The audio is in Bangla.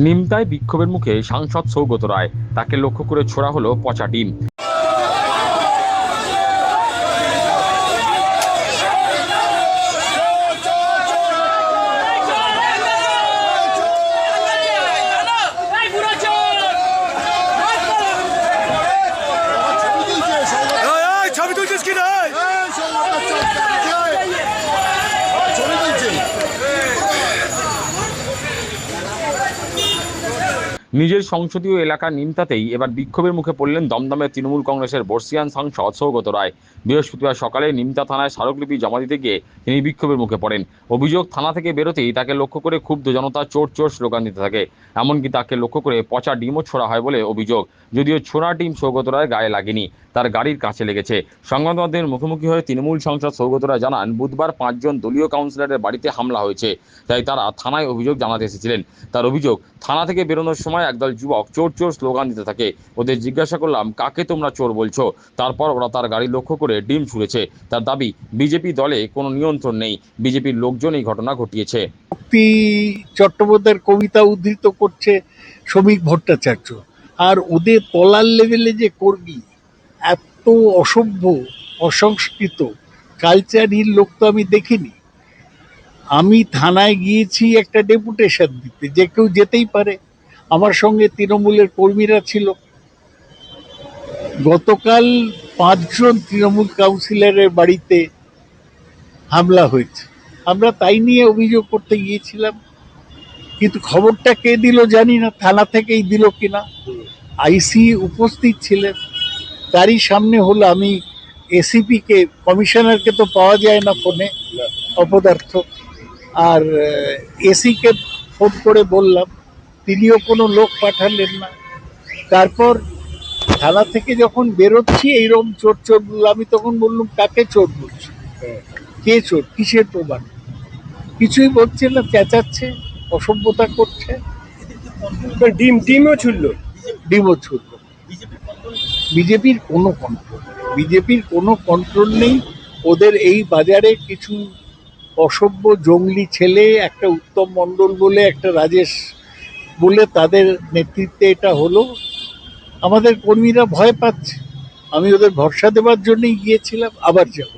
নিমতায় বিক্ষোভের মুখে সাংসদ সৌগত রায়, তাকে লক্ষ্য করে ছোড়া হলো পচা ডিম। নিজের সংসদীয় এলাকা নিমতাতেই এবার বিক্ষোভের মুখে পড়লেন দমদমের তৃণমূল কংগ্রেসের বর্ষিয়ান সাংসদ সৌগত রায়। বৃহস্পতিবার সকালে নিমতা থানায় স্মারকলিপি জমা দিতে গিয়ে তিনি বিক্ষোভের মুখে পড়েন। অভিযোগ, থানা থেকে বেরোতেই তাকে লক্ষ্য করে ক্ষুব্ধ জনতা চোর চোর স্লোগান দিতে থাকে। এমনকি তাকে লক্ষ্য করে পচা ডিমও ছোড়া হয় বলে অভিযোগ। যদিও ছোড়া ডিম সৌগত রায় গায়ে লাগেনি, তার গাড়ির কাছে লেগেছে। সংবাদ মাধ্যমের মুখোমুখি হয়ে তৃণমূল সাংসদ সৌগত রায় জানান, বুধবার 5 জন দলীয় কাউন্সিলরের বাড়িতে হামলা হয়েছে, তাই তারা থানায় অভিযোগ জানাতে এসেছিলেন। তার অভিযোগ, থানা থেকে বেরোনোর সময় একদল যুবক চোর চোর স্লোগান দিতে থাকে। ওদের জিজ্ঞাসা করলাম, কাকে তোমরা চোর বলছো? তারপর ওরা তার গাড়ি লক্ষ্য করে ডিম ছুঁড়েছে। তার দাবি, বিজেপি দলে কোনো নিয়ন্ত্রণ নেই, বিজেপির লোকজন এই ঘটনা ঘটিয়েছে। শক্তি চট্টোপাধ্যায়ের কবিতা উদ্ধৃত করছে শ্রমিক ভট্টাচার্য, আর ওদের তলার লেভেলে যে কর্মী, এত অসভ্য, অসংস্কৃত, কালচারহীন লোক তো আমি দেখিনি। আমি থানায় গিয়েছি একটা ডেপুটেশন দিতে, যে কেউ যেতেই পারে। আমার সঙ্গে তৃণমূলের কর্মীরা ছিল। গতকাল 5 জন তৃণমূল কাউন্সিলরের বাড়িতে হামলা হয়েছে। আমরা তাই নিয়ে অভিযোগ করতে গিয়েছিলাম, কিন্তু খবরটা কে দিল জানি না, থানা থেকেই দিল কিনা। আইসি উপস্থিত ছিলেন, তারই সামনে হলো। আমি এসিপি কে, কমিশনারকে তো পাওয়া যায় না ফোনে, অপদার্থ, আর এসি কে ফোন করে বললাম, তিনিও কোনো লোক পাঠালেন না। তারপর থানা থেকে যখন বেরোচ্ছি এইরকম চোর চোর বলল, আমি তখন বললাম, কাকে চোর বলছি, কে চোর, কিসের প্রমাণ? কিছুই বলছে না, চেঁচাচ্ছে, অসভ্যতা করছে। ডিমও ছুড়লো। বিজেপির কোনো কন্ট্রোল নেই। ওদের এই বাজারে কিছু অসভ্য জঙ্গলি ছেলে, একটা উত্তম মণ্ডল বলে, একটা রাজেশ বলে, তাদের নেতৃত্বে এটা হলো। আমাদের কর্মীরা ভয় পাচ্ছে। আমি ওদের ভরসা দেওয়ার জন্যই গিয়েছিলাম, আবার যাব।